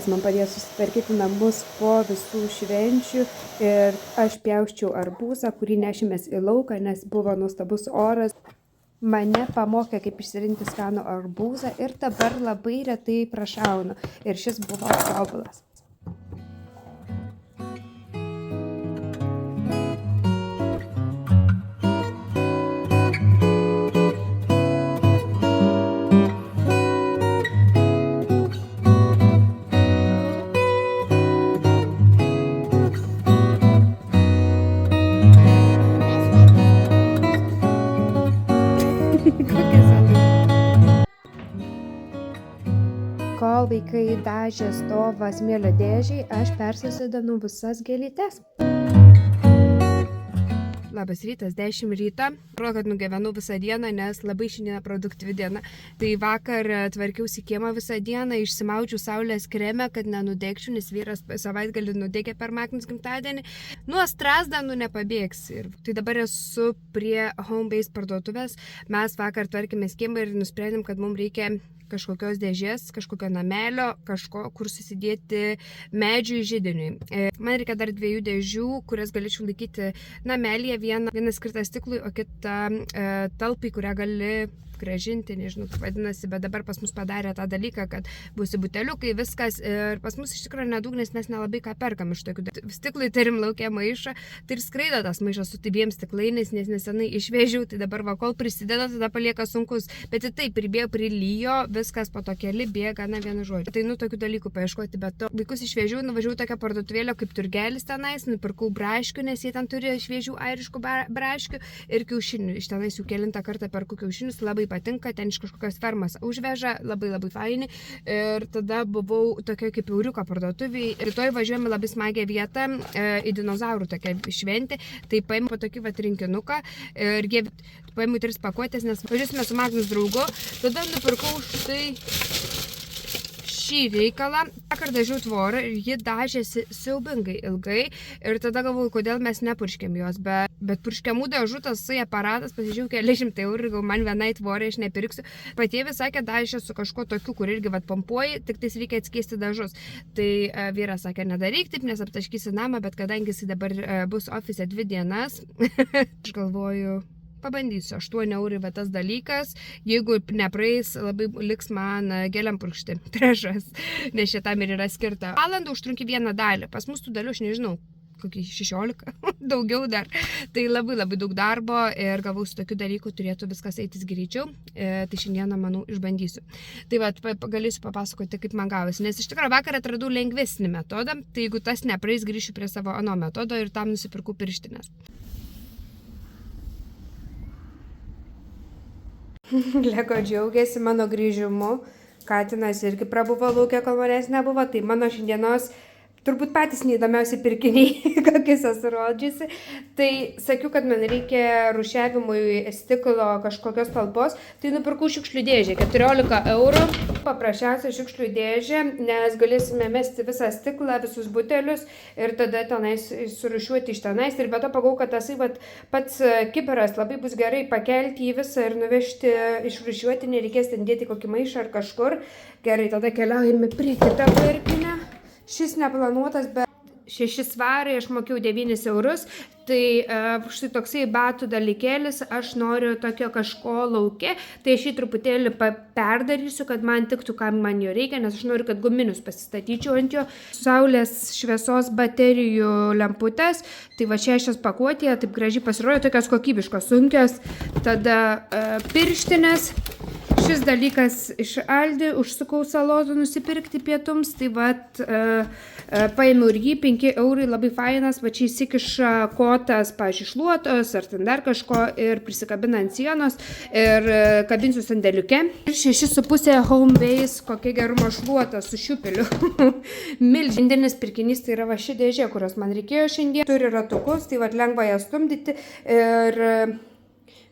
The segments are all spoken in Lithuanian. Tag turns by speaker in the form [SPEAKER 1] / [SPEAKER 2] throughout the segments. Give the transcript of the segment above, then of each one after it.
[SPEAKER 1] man padėjo susitvarkyti namus po visų švenčių ir aš pjausčiau arbūzą, kurį nešėmės į lauką, nes buvo nuostabus oras. Mane pamokė, kaip išsirinkti skanų arbūzą ir dabar labai retai prašaunu. Ir šis buvo tobulas. Kol vaikai dažė stovą smėlio dėžiai, aš persisodinau visas gėlytes. Labas rytas, 10 ryto. Atrodo, kad nugyvenau visą dieną, nes labai šiandien produktyvi diena. Tai vakar tvarkiausi kiemą visą dieną, išsimaudžiau saulės kremę, kad nenudegčiau, nes vyras savaitgalį nudegė per Magnus gimtadienį. Nuo Strazdanų nepabėgs. Ir tai dabar esu prie Homebase parduotuvės. Mes vakar tvarkėmės kiemą ir nusprendėm, kad mums reikia kažkokios dėžės, kažkokio namelio, kažko, kur susidėti medžiui židiniui. Man reikia dar 2 dėžių, kurias galėčiau laikyti namelyje. Viena skirta stiklui, o kita talpai, kurią gali grąžinti, nežinau, kaip vadinasi, bet dabar pas mus padarė tą dalyką, kad bus į buteliukai, viskas. Ir pas mus iš tikrųjų nedaug, nes mes nelabai ką perkam iš tokių stiklai, turim laukia maišą. Tai ir skraido tas maišas su 2 stiklainiais, nes nesenai išvežiau, tai dabar va, kol prisideda, tada palieka sunkus. Bet tai pribėgo, prilyjo, viskas po to keli bėga, na vienu žodžiu. Tai tokių dalykų paieškoti, bet to vaikus išvežiau, nuvažiavau tokią parduotuvėlę kaip turgelis tenais, nupirkau braškių, nes jie ten turi šviežių airiškų braškių ir kiaušinių. Iš tenais jau kelintą kartą perku kiaušinius, labai patinka, ten iš kažkokios fermas užveža, labai faini. Ir tada buvau tokia kaip euriuko parduotuvėje. Rytoj važiuojame labai smagią vietą į dinozaurų tokią šventę. Tai paimu tokį rinkinuką ir paimu 3 pakuotės, nes važiuosime su Magnus draugu. Tada nupirkau štai šį reikalą. Vakar dažiau tvorą ir ji dažėsi siaubingai ilgai ir tada galvoju, kodėl mes nepurškėm jos, bet purškiamų dažų tasai aparatas, pasižiūrėjau, keli šimtai eurų ir gal man vienai tvorai aš nepirksiu. Patėvi sakė, dažė su kažkuo tokiu, kur irgi pompuoji, tik tais reikia atskeisti dažus. Tai vyras sakė, nedaryk taip, nes aptaškysi namą, bet kadangi jis dabar bus ofise 2 dienas, aš galvoju, pabandysiu, 8 eurų va tas dalykas, jeigu nepraeis, labai liks man gėliam purkšti trešas, nes šitam ir yra skirta. Valandą užtrunki vieną dalį, pas mus tų dalių aš nežinau, kokį 16, daugiau dar. Tai labai daug darbo ir gavau su tokiu dalyku turėtų viskas eitis greičiau, tai šiandieną, manau, išbandysiu. Tai va, galėsiu papasakoti, kaip man gavosi, nes iš tikrųjų vakar atradau lengvesnį metodą, tai jeigu tas nepraeis, grįšiu prie savo ano metodo ir tam nusipirkau pirštinės. Lego džiaugiasi mano grįžimu, katinas irgi prabuvo laukia, kol manęs nebuvo, tai mano šiandienos turbūt patys neįdomiausi pirkiniai, kokiais esu rodžiusi. Tai sakiau, kad man reikia rūšiavimui stiklo kažkokios talpos, tai nupirkau šiukšlių dėžę, 14 eurų. Paprasčiausia šiukšlių dėžė, nes galėsime mesti visą stiklą, visus butelius ir tada tenais surūšiuoti iš tenais. Ir be to pagau, kad tasai pats kiberas labai bus gerai pakelti į visą ir nuvežti išrūšiuoti, nereikės ten dėti kokį maišą ar kažkur. Gerai, tada keliaujame prie kitą pirkinę. Šis neplanuotas, bet 6 svarai, aš mokėjau 9 eurus, tai štai toksai batų dalykėlis, aš noriu tokio kažko lauke, tai aš jį truputėlį perdarysiu, kad man tiktų, kam man jo reikia, nes aš noriu, kad guminius pasistatyčiau ant jo. Saulės šviesos baterijų lemputės, tai va 6 pakuotėje, taip gražiai pasirodė, tokios kokybiškos, sunkios, tada pirštinės. Šis dalykas iš Aldi, užsukau salotų nusipirkti pietums, tai vat paėmiau ir jį, 5 eurai, labai fainas, va čia įsikiša kotas, pavyzdžiui, šluotos ar ten dar kažko ir prisikabina ant sienos ir kabinsiu sandėliuke. Ir 6,5 Homebase, kokia gerumo šluota su šiupeliu. Milžindinis pirkinys, tai yra va ši dėžė, kurios man reikėjo šiandien. Turi ratukus, tai va lengva ją stumdyti ir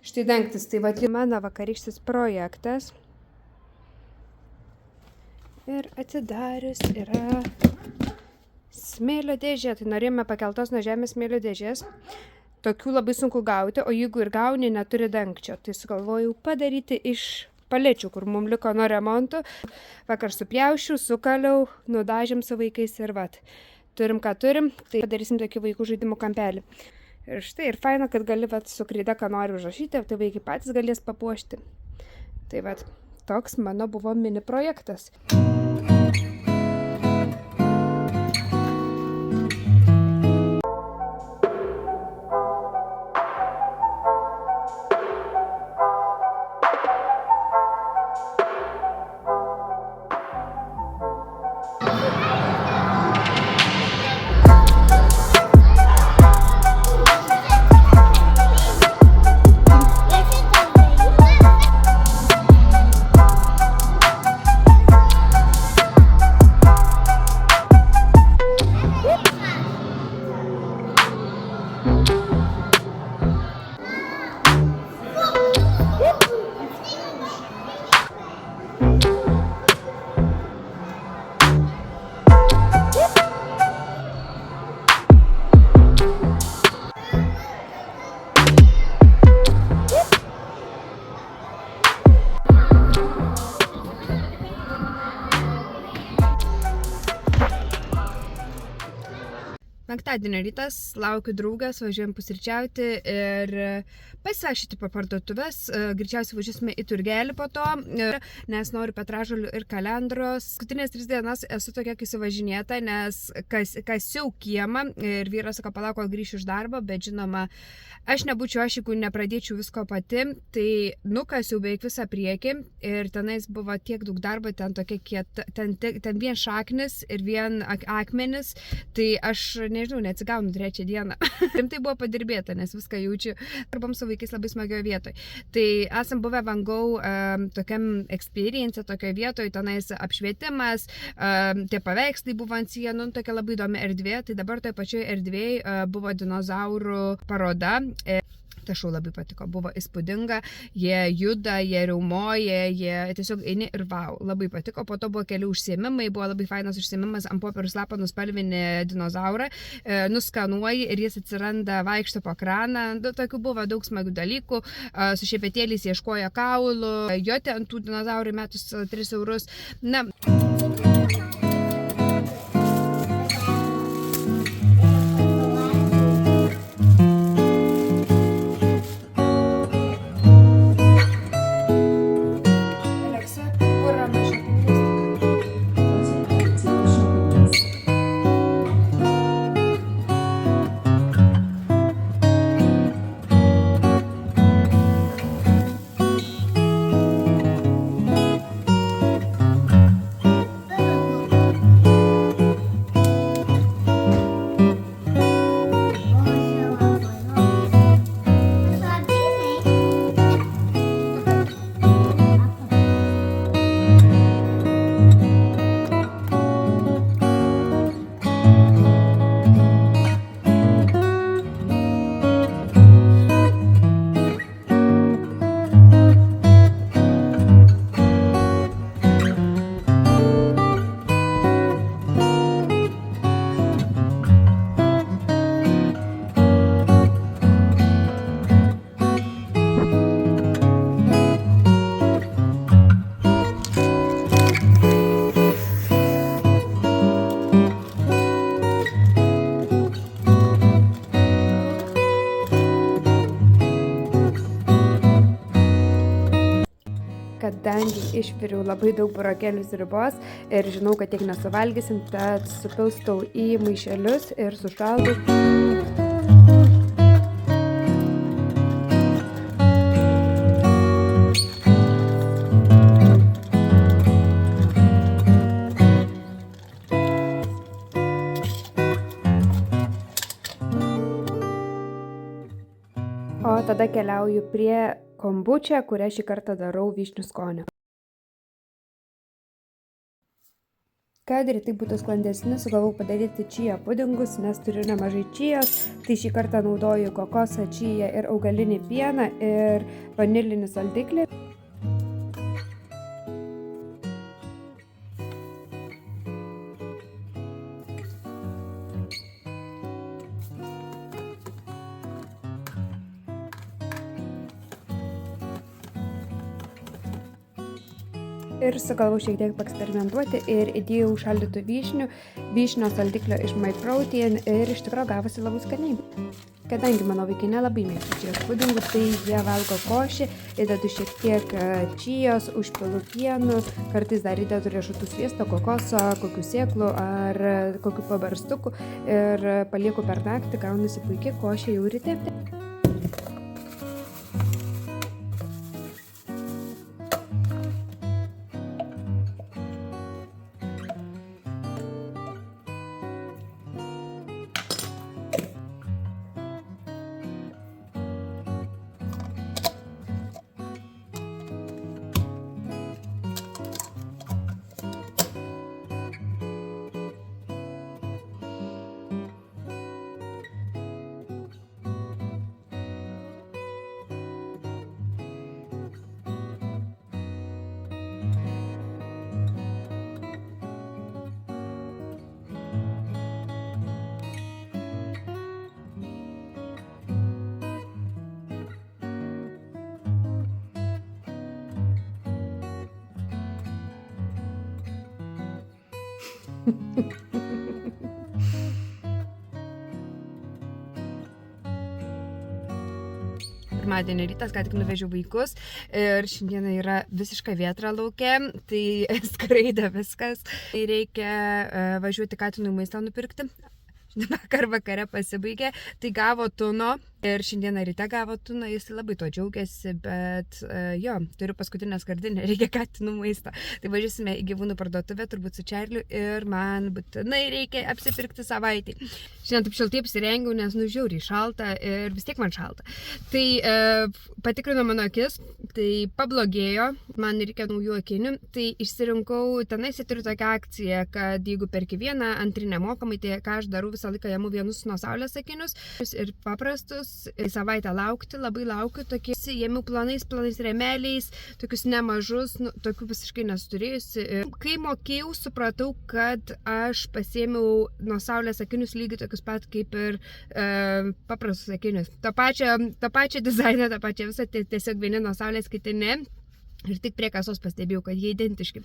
[SPEAKER 1] štai dengtis, tai va mano vakarykštis projektas. Ir atidarius yra smėlio dėžė, tai norėjome pakeltos nuo žemės smėlio dėžės. Tokių labai sunku gauti, o jeigu ir gauni, neturi dangčio. Tai sugalvojau padaryti iš palečių, kur mums liko nuo remonto. Vakar supjaušiu, sukaliau, nudažėm su vaikais ir vat. Turim, ką turim, tai padarysim tokį vaikų žaidimų kampelį. Ir štai, ir faina, kad gali vat, su kreida, ką nori užrašyti, tai vaikai patys galės papuošti. Tai vat, toks mano buvo mini projektas. Penktadienio rytas, laukiu draugės, važiuojam pusryčiauti ir pasivaikščioti po parduotuvės. Greičiausiai važiuosime į turgelį po to, nes noriu petražolių ir kalendros. Paskutinės 3 dienas esu tokia kai suvažinėta, nes kasiau kiemą ir vyras sako, palauk, kol grįšiu iš darbo, bet žinoma, aš nebūčiau jeigu nepradėčiau visko pati, tai nukasiau beveik visą priekį ir tenais buvo tiek daug darbo, ten tokia kieta, ten vien šaknis ir vien akmenis, tai aš nežinau, neatsigaunu 3 dieną. Rimtai buvo padirbėta, nes viską jaučiu. Dirbam su vaikais labai smagioje vietoje. Tai esam buvę Van Gogh tokiam experience, tokioje vietoje, tenais apšvietimas, tie paveikslai buvo ant sienų, tokia labai įdomi erdvė. Tai dabar toje pačioje erdvėje buvo dinozaurų paroda. Ta šou labai patiko, buvo įspūdinga, jie juda, jie riaumoja, jie tiesiog eini ir vau, labai patiko. Po to buvo keli užsiėmimai, buvo labai fainas užsiėmimas, ant popieriaus lapo nuspalvinį dinozaurą, nuskanuoji ir jis atsiranda, vaikšto po kraną. Tokių buvo daug smagių dalykų, su šepetėliais ieškoja kaulų, joti ant tų dinozaurų metus 3 eurus. Na. Kadangi išviriau labai daug burokėlių sriubos ir žinau, kad tiek nesuvalgysim, tad supilstau į maišelius ir sušaldau. O tada keliauju prie kombučia, kurią šį kartą darau vyšnių skonio. Kad rytai būtų sklandesni, sugalvojau padaryti čija pudingus, nes turiu nemažai čijos. Tai šį kartą naudoju kokosą, čiją ir augalinį pieną ir vanilinį saldiklį. Ir sugalvojau šiek tiek paeksperimentuoti ir įdėjau šaldytų vyšnios saldiklio iš My Protein ir iš tikrųjų gavosi labai skaniai. Kadangi mano vaikai nelabai mėgsta čijos pudingų, tai jie valgo košį, įdedu šiek tiek čijos, užpilu pienu, kartais dar įdedu riešutų sviesto, kokoso, kokių sėklų ar kokių pabarstukų ir palieku per naktį, gaunasi puikiai košė jau ryte. Pirmadienio rytas, ką tik nuvežiau vaikus ir šiandieną yra visiškai vėtra lauke, tai skraida viskas. Tai reikia važiuoti katinui maistą nupirkti. Vakar vakare pasibaigė, tai gavo tuno ir šiandieną ryte gavo tuno, jis labai to džiaugiasi, bet jo, turiu paskutinę skardinę, reikia katinų maistą. Tai važiuosime į gyvūnų parduotuvę, turbūt su Čarliu ir man būtinai reikia apsipirkti savaitį. Šiandien taip šiltai apsirengiau, nes žiauriai šalta ir vis tiek man šalta. Tai patikrino mano akis, tai pablogėjo, man reikia naujų akinių, tai išsirinkau, tenais turiu tokią akciją, kad jeigu perki vieną, antrį nemokamai, tai ką aš darau visą laiką jėmu vienus nuo saulės akinius ir paprastus, savaitę laukti, labai laukiu, tokie jėmiau planais remeliais, tokius nemažus, tokių visiškai nesuturėjusi. Kai mokėjau, supratau, kad aš pasiėmiau nuo saulės akinius lygiai tokius pat kaip ir paprastus akinius. To pačią dizainą, tą pačią visą, tiesiog vieni nuo saulės, kiti ne. Ir tik prie kasos pastebėjau, kad jie identiški.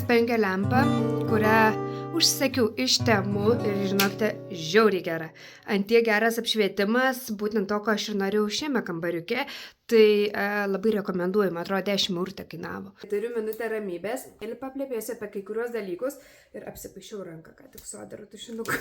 [SPEAKER 1] Penkia lempa, kurią užsakiau iš Temu ir žinokite, žiauriai gera. Antie geras apšvietimas, būtent to, ko aš ir norėjau šiame kambariuke, tai labai rekomenduoju, man atrodo 10 eurų te kainavo. Turiu minutę ramybės ir paplėpėsiu apie kai kuriuos dalykus ir apsipaišiau ranką, ką tik su odaru tušinuku.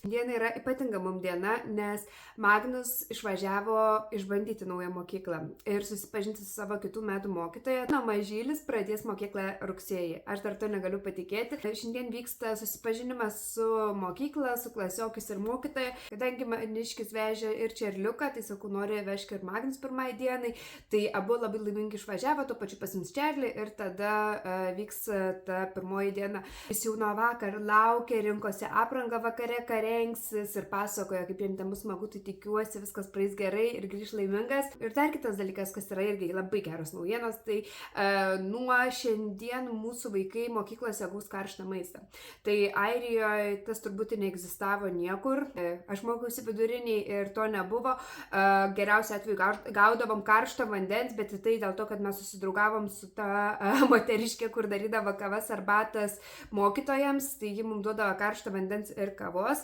[SPEAKER 1] Diena yra ypatinga mum diena, nes Magnus išvažiavo išbandyti naują mokyklą ir susipažinti su savo kitų metų mokytoja. Na, mažylis pradės mokyklą rugsėjį. Aš dar to negaliu patikėti. Šiandien vyksta susipažinimas su mokykla, su klasiokais ir mokytoja. Kadangi maniškis vežė ir Čerliuką, tai sakau, nori vežti ir Magnus pirmai dienai. Tai abu labai laimingi išvažiavo, tuo pačiu pasiims Čerlį ir tada vyks ta pirmoji diena. Jis jau nuo vakar laukia, rinkosi aprangą vakare, ką rengsis ir pasakoja, kaip jiems ten bus smagu, tai tikiuosi viskas praeis gerai ir grįž laimingas. Ir dar kitas dalykas, kas yra irgi labai geros naujienos, tai nuo šiandien mūsų vaikai mokyklose gaus karštą maistą. Tai Airijoje tas turbūt neegzistavo niekur. Aš mokiausi viduriniai ir to nebuvo. Geriausiu atveju gaudavom karštą vandens, bet tai dėl to, kad mes susidraugavom su ta moteriškė, kur darydavo kavas arbatas mokytojams, tai ji mums duodavo karštą vandens ir kavos,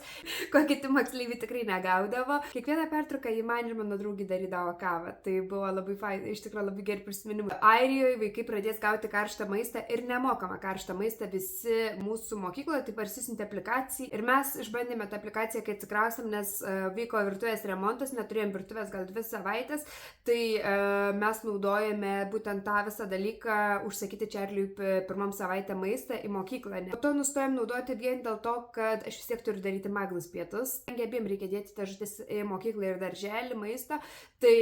[SPEAKER 1] ko kiti moksleiviai tikrai negaudavo. Kiekvieną pertrauką ji man ir mano draugį darydavo kavą. Tai buvo labai fain, iš tikrųjų labai geri prisiminimai. Airijoje vaikai pradės gauti karštą maistą ir nemokamą karštą maistą visi mūsų mokykloje, tai parsisiuntė aplikaciją ir mes išbandėme tą aplikaciją, kai atsikraustėm, nes vyko virtuvės remontas, neturėjom virtuvės gal 2 savaitės, tai mes naudojame būtent tą visą dalyką užsakyti Čerliui pirmam savaitę maistą į mokyklą. Po to nustojom naudoti vien dėl to, kad aš vis tiek turiu daryti Magnus pietus. Abiem reikia dėti dėžutes į mokyklą ir darželį maistą, tai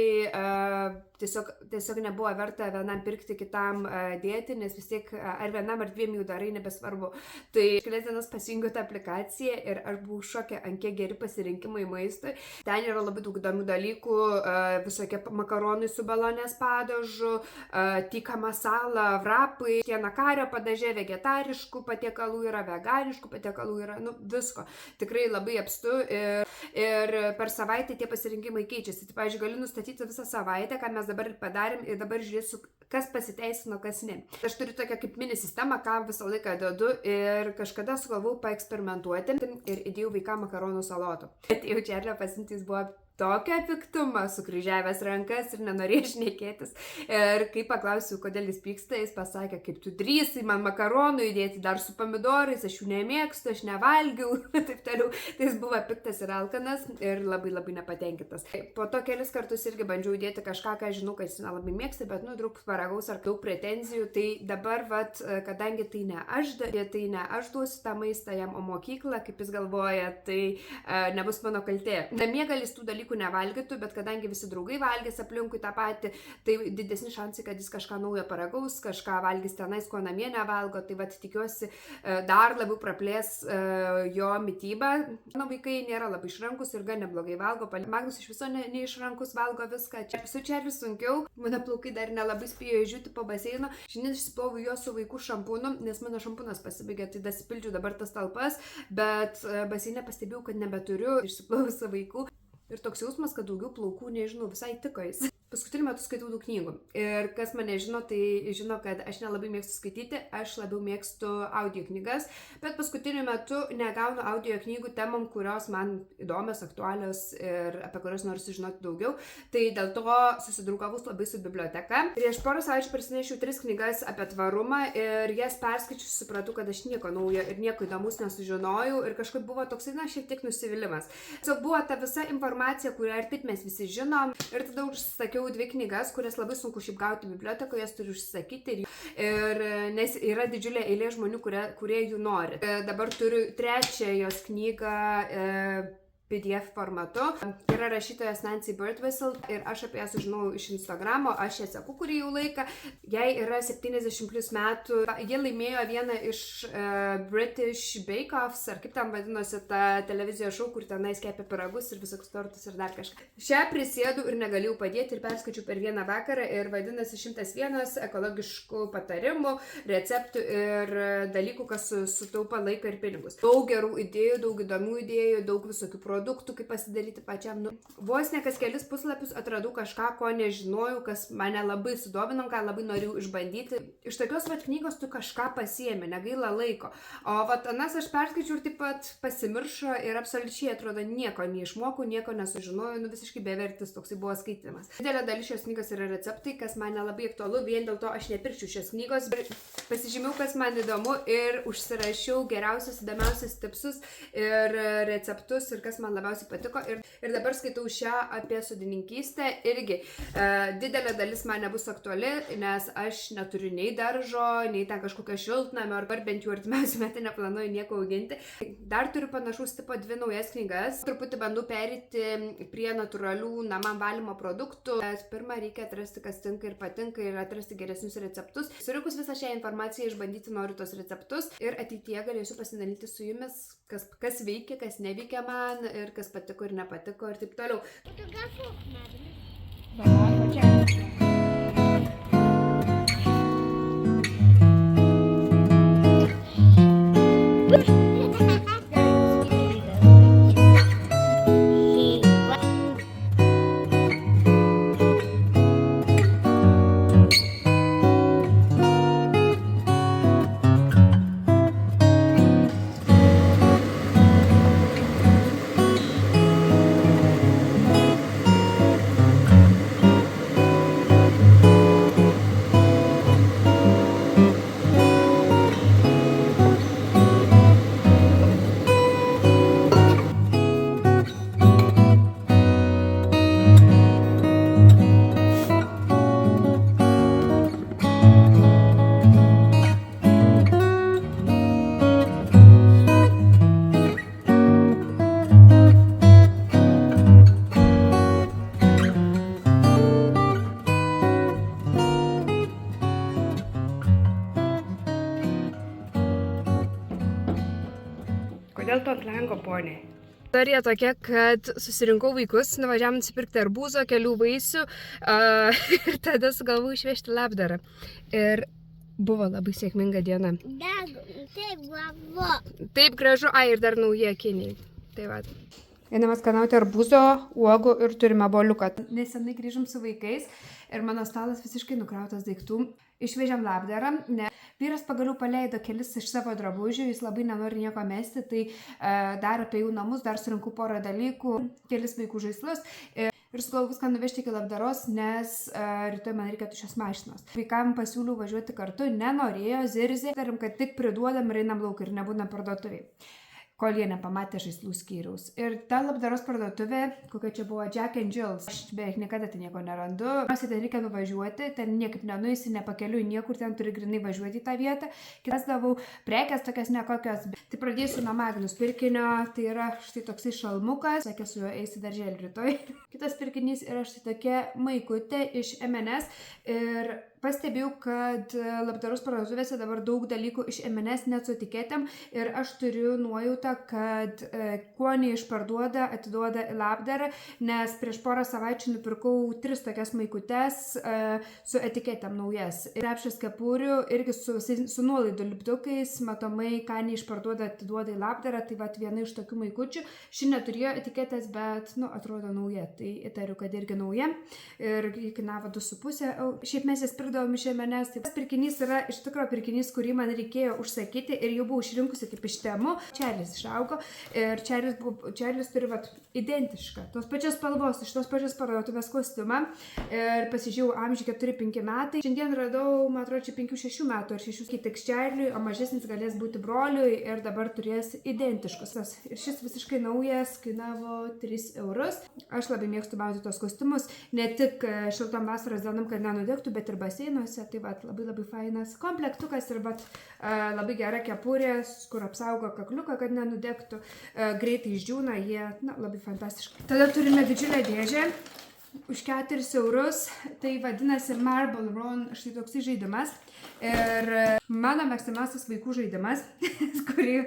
[SPEAKER 1] tiesiog nebuvo verta vienam pirkti, kitam dėti, nes vis tiek ar vienam ar 2 jų darai, nebesvarbu. Tai kelias dienas pasijungiu tą aplikaciją ir aš buvau šoke, ant kiek geri pasirinkimai maistui. Ten yra labai daug įdomių dalykų, visokie makaronai su balonės padažu, tika masala, vrapai, tiena kario padažė, vegetariškų patiekalų yra, veganiškų patiekalų yra, visko. Tikrai labai apstu ir per savaitę tie pasirinkimai keičiasi. Tai, pavyzdžiui, galiu nustatyti visą savaitę, ką mes dabar padarėm ir dabar žiūrėsiu, kas pasiteisino, kas ne. Aš turiu tokią kaip mini sistemą, ką visą laiką dedu ir kažkada sugalvojau paeksperimentuoti ir įdėjau vaikam makaronų salotų. Atėjau Čerlio pasiimti, jis buvo tokio piktumą, sukryžiavęs rankas ir nenorėjo šnekėtis. Ir kai paklausiau, kodėl jis pyksta, jis pasakė, kaip tu drįsai man makaronų įdėti dar su pomidorais, aš jų nemėgstu, aš nevalgiau, taip toliau. Tai jis buvo piktas ir alkanas ir labai labai nepatenkintas. Po to kelis kartus irgi bandžiau įdėti kažką, ką žinau, kad jis nelabai mėgsta, bet draugs paragaus ar daug pretenzijų. Tai dabar, kadangi tai ne aš duosiu tą maistą jam, o mokykla, kaip jis galvoja, tai nebus mano kaltė. Namie gal jis tų dalykų nevalgytų, bet kadangi visi draugai valgys aplinkui tą patį, tai didesni šansai, kad jis kažką naujo paragaus, kažką valgys tenais, ko namie nevalgo, tai tikiuosi dar labiau praplės jo mitybą. Mano vaikai nėra labai išrankus ir gan neblogai valgo, Magnus iš viso neišrankus valgo viską. Su Čerliu sunkiau, mano plaukai dar nelabai spėjo išžiūti po baseino. Šiandien išsiploviu jo su vaikų šampūnu, nes mano šampūnas pasibaigė, tai dasipildžiu dabar tas talpas, bet baseine pastebėjau, kad nebeturiu, išsiploviu su vaikų. Ir toks jausmas, kad daugiau plaukų, nežinau, visai tikais. Paskutiniu metu skaitau daug knygų. Ir kas mane žino, tai žino, kad aš nelabai mėgstu skaityti, aš labiau mėgstu audio knygas, bet paskutiniu metu negaunu audio knygų temom, kurios man įdomios, aktualios ir apie kurias noriu sužinoti daugiau. Tai dėl to susidraugavus labai su biblioteka. Prieš porą savaičių parsinešiau 3 knygas apie tvarumą ir jas perskaičius supratau, kad aš nieko naujo ir nieko įdomus nesužinojau ir kažkaip buvo toksai, šiek tiek nusivylimas. Tiesiog buvo ta visa informacija, kurią ir taip mes visi žinom ir tada užsakiau 2 knygas, kurias labai sunku šiaip gauti bibliotekoje, jas turiu užsakyti ir nes yra didžiulė eilė žmonių, kurie jų nori. Dabar turiu 3 jos knygą PDF formatu. Yra rašytojas Nancy Birdwhistle ir aš apie ją sužinojau iš Instagramo, aš ją seku kurį jau laiką. Jai yra 70+ metų. Jie laimėjo vieną iš British Bake Offs, ar kaip tam vadinosi ta televizijos šou, kur tenais kepė pyragus ir visokius tortus ir dar kažką. Šią prisėdų ir negalėjau padėti ir perskaičiau per vieną vakarą ir vadinasi 101 ekologiškų patarimų, receptų ir dalykų, kas sutaupa laiką ir pinigus. Daug gerų idėjų, daug įdomių idėjų, daug visokių produktų. produktų, kaip pasidaryti pačiam. Vos ne kas kelis puslapius atradau kažką, ko nežinojau, kas mane labai sudomino, ką labai norėjau išbandyti. Iš tokios vat knygos tu kažką pasiėmė, negaila laiko. O vat anas aš perskaičiau ir taip pat pasimiršo ir absoliučiai atrodo nieko neišmokau, nieko nesužinojau, visiškai bevertis toksai buvo skaitimas. Didelė dalis šios knygos yra receptai, kas man nelabai aktualu, vien dėl to aš nepirkčiau šios knygos, pasižymiau, kas man įdomu ir užsirašiau geriausius, įdomiausius tipsus ir receptus ir kas man labiausiai patiko. Ir dabar skaitau šią apie sodininkystę. Irgi didelė dalis man nebus aktuali, nes aš neturiu nei daržo, nei ten kažkokio šiltnamio, ar bent jau artimiausiu metu neplanuoju nieko auginti. Dar turiu panašaus tipo 2 naujas knygas. Truputį bandau perėti prie natūralių namam valymo produktų. Pirmą reikia atrasti, kas tinka ir patinka ir atrasti geresnius receptus. Surinkus visą šią informaciją, išbandyti noriu tos receptus ir ateityje galėsiu pasidalyti su jumis, kas veikia, kas neveikia man ir kas patiko ir nepatiko ir taip toliau. Kodėl to ant lango, ponė? Istorija tokia, kad susirinkau vaikus, nuvažiavam nusipirkti arbūzo, kelių vaisių ir tada sugalvojau išvežti labdarą. Ir buvo labai sėkminga diena.
[SPEAKER 2] Taip gražu.
[SPEAKER 1] Taip gražu, ir dar nauji akiniai. Tai va. Einame skanauti arbūzo, uogų ir turime boliuką. Nesenai grįžom su vaikais ir mano stalas visiškai nukrautas daiktų. Išvežėm labdarą, ne. Vyras pagaliau paleido kelis iš savo drabužių, jis labai nenori nieko mesti, tai dar apie jų namus, dar surinku porą dalykų, kelis vaikų žaislus. Ir sugalvojau viską nuvežti iki labdaros, nes rytoj man reikia tuščios mašinos. Vaikam pasiūliau važiuoti kartu, nenorėjo, zirzė, tarim, kad tik priduodam ir einam lauk ir nebūna parduotuviai. Kol jie nepamatė žaislų skyriaus. Ir ta labdaros parduotuvė, kokia čia buvo Jack and Jill's, aš beveik niekada ten nieko nerandu. Pirmiausia, ten reikia nuvažiuoti, ten niekaip nenueisi, nepakeliui niekur, ten turi grinai važiuoti į tą vietą. Kitas davau prekės tokias nekokios. Tai pradėsiu nuo Magnus pirkinio, tai yra štai toksai šalmukas, sakė, su juo eisi darželį rytoj. Kitas pirkinys yra štai tokia maikutė iš M&S ir pastebėjau, kad labdaros parduotuvėse dabar daug dalykų iš M&S net su etiketėm ir aš turiu nuojautą, kad kuo neišparduoda, atiduoda į labdarą, nes prieš porą savaičių nupirkau 3 tokias maikutes su etiketėm naujas. Krepšis kepurių irgi su nuolaidų lipdukais, matomai, ką neišparduoda, atiduoda į labdarą, tai vat viena iš tokių maikučių. Ši neturėjo etiketės, bet, atrodo nauja, tai įtariu, kad irgi nauja ir kainavo 2,5 eurų. Šiaip mes jas pirkdavom iš M&S. Tas pirkinys yra iš tikro pirkinys, kurį man reikėjo užsakyti ir jau buvau išrinkusi kaip iš Temu. Čarlis išaugo ir Čarlis turi identišką, tos pačios spalvos, iš tos pačios parduotuvės kostiumą ir pasižiūrėjau amžių 4-5 metai. Šiandien radau, man atrodo, čia 5-6 metų ar 6 tik Čarliui, o mažesnis galės būti broliui ir dabar turės identiškus. Ir šis visiškai naujas, kainavo 3 eurus. Aš labai mėgstu mauti tos kostiumus, ne tik šiltom vasaros dienom, kad nenudegtų, bet ir baseinuose. Tai labai labai fainas komplektukas ir labai gera kepurė, kur apsaugo kakliuką, kad nenudegtų. Greitai išdžiūna, jie labai fantastiškai. Tada turime didžiulę dėžę už 4 eurus. Tai vadinasi Marble Run, štai toksai žaidimas. Ir mano mėgstamiausias vaikų žaidimas, kurį,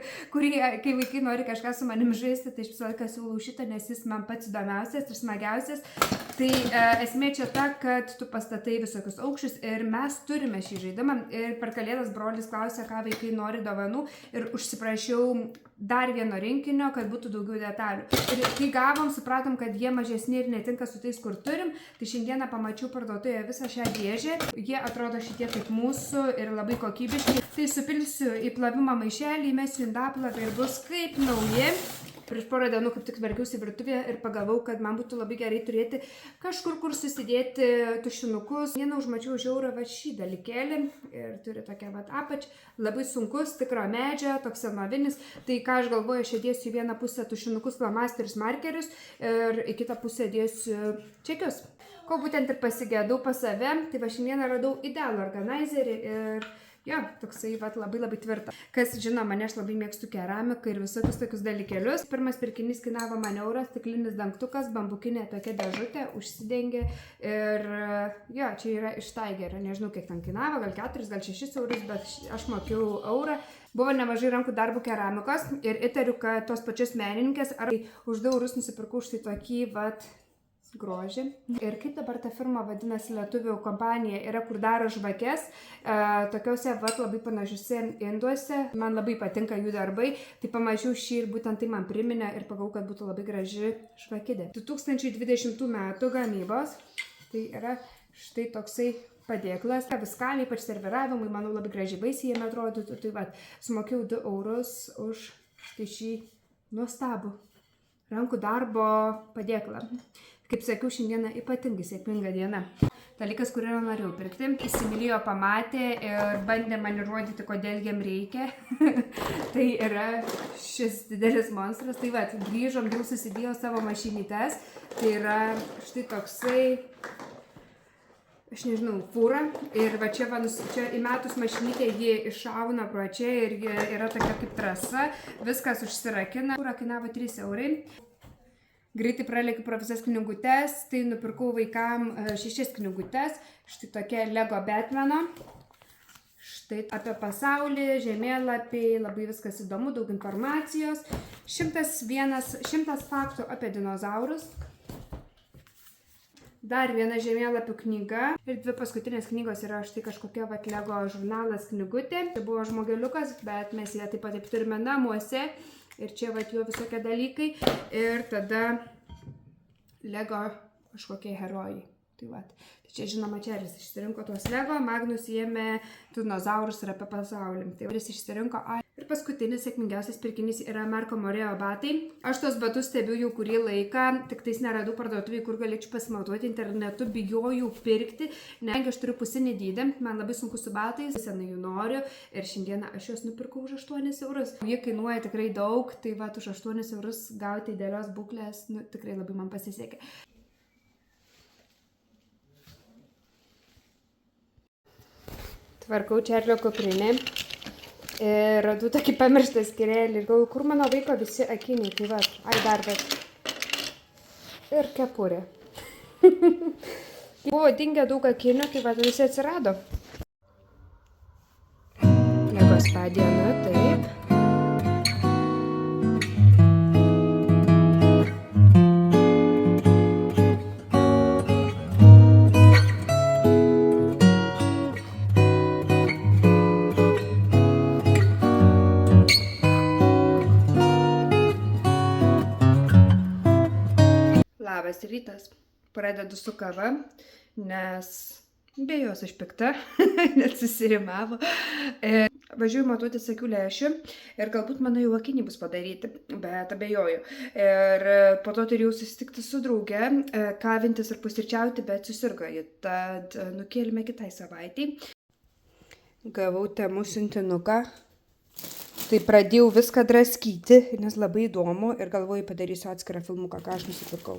[SPEAKER 1] kai vaikai nori kažką su manim žaisti, tai aš visą laiką siūlau šitą, nes jis man pats įdomiausias ir smagiausias. Tai esmė čia ta, kad tu pastatai visokius aukščius ir mes turime šį žaidimą. Ir per Kalėdas brolis klausė, ką vaikai nori dovanų ir užsiprašiau dar vieno rinkinio, kad būtų daugiau detalių. Ir kai gavom, supratom, kad jie mažesni ir netinka su tais, kur turim. Tai šiandieną pamačiau parduotuvėje visą šią dėžę. Jie atrodo šitie kaip mūsų ir labai kokybiški. Tai supilsiu į plovimo maišelį, įmesiu indaplovę ir bus kaip nauji. Prieš porą dienų kaip tik tvarkiausi virtuvėje ir pagalvojau, kad man būtų labai gerai turėti kažkur, kur susidėti tušinukus. Vieną užmačiau už eurą va šį dalykėlį ir turi tokią va apačią. Labai sunkus, tikro medžio, toks senovinis. Tai ką aš galvoju, aš dėsiu į vieną pusę tušinukus, flomasterius, markerius ir į kitą pusę dėsiu čekius. Ko būtent ir pasigėdau pas save, tai va šiandieną radau idealų organizerį ir jo, toksai vat, labai tvirta. Kas žino mane, aš labai mėgstu keramiką ir visokius tokius dalykėlius. Pirmas pirkinys kainavo man euras, stiklinis dangtukas, bambukinė tokia dėžutė, užsidengė ir jo, čia yra iš Tigerio. Nežinau, kiek ten kainavo, gal 4, gal 6 eurus, bet aš mokėjau eurą. Buvo nemažai rankų darbų keramikos ir įtariu, kad tos pačios menininkės ar už 2 eurus nusipirkau štai tokį vat grožį. Ir kaip dabar ta firma vadinasi, lietuvių kompanija, yra kur daro žvakes, tokiuose vat labai panašiuose induose. Man labai patinka jų darbai, tai pamačiau šį ir būtent tai man priminė ir pagalvojau, kad būtų labai graži žvakidė. 2020 metų gamybos, tai yra štai toksai padėklas. Viskam, ypač serviravimui, manau, labai gražiai baisiai jame atrodytų. Tai vat, sumokėjau 2 eurus už štai šį nuostabų rankų darbo padėklą. Kaip sakiau, šiandieną ypatingai sėkminga diena. Dalykas, kurį norėjau pirkti, įsimylėjo, pamatė ir bandė man įrodyti, kodėl jam reikia. Tai yra šis didelis monstras. Tai va, grįžom, jau susidėjau savo mašinytes. Tai yra štai toksai, aš nežinau, fūra. Ir va čia, čia įmetus mašinytę jį iššauna pro čia ir yra tokia kaip trasa. Viskas užsirakina. Fūra kainavo 3 eurai. Greitai pralėkiu pro visas knygutes, tai nupirkau vaikam 6 knygutes, štai tokia Lego Batmano, štai apie pasaulį, žemėlapiai, labai viskas įdomu, daug informacijos, 100 faktų apie dinozaurus, dar viena žemėlapių knyga ir 2 paskutinės knygos yra štai kažkokia vat Lego žurnalas knygutė. Tai buvo žmogeliukas, bet mes ją taip pat turime namuose. Ir čia vat jo visokie dalykai. Ir tada Lego kažkokie herojai. Tai vat. Tai čia žinoma, Čeris išsirinko tuos Lego, Magnus ėmė dinozaurus ir apie pasaulį. Tai jis išsirinko A. Ir paskutinis sėkmingiausias pirkinys yra Marko Moreo batai. Aš tos batus stebiu jau kurį laiką, tik tais neradau parduotuvėje, kur galėčiau pasimatuoti internetu, bijojau pirkti, nes aš turiu pusinį dydį, man labai sunku su batais, senai jų noriu ir šiandieną aš juos nupirkau už 8 eurus. Jie kainuoja tikrai daug, tai va, už 8 eurus gauti idealios būklės, nu, tikrai labai man pasisekė. Tvarkau Čarlio kuprinę. Ir radau tokį pamirštą skyrelį ir galvoju, kur mano vaiko visi akiniai, tai va, darbas. Ir kepurė. Buvo dingę daug akinių, tai va, visi atsirado. Lego spa diena, taip. Labas rytas. Pradedu su kava, nes be jos aš pikta, net susirimavo. Važiuoju matuotis akių lęšių ir galbūt mano jau akiniai bus padaryti, bet abejoju. Ir po to turėjau susitikti su drauge, kavintis ir pusryčiauti, bet susirgo ji, tad nukėlėme kitai savaitei. Gavau Temu siuntinuką. Tai pradėjau viską draskyti, nes labai įdomu ir galvoju padarysiu atskirą filmuką, ką aš nusipirkau.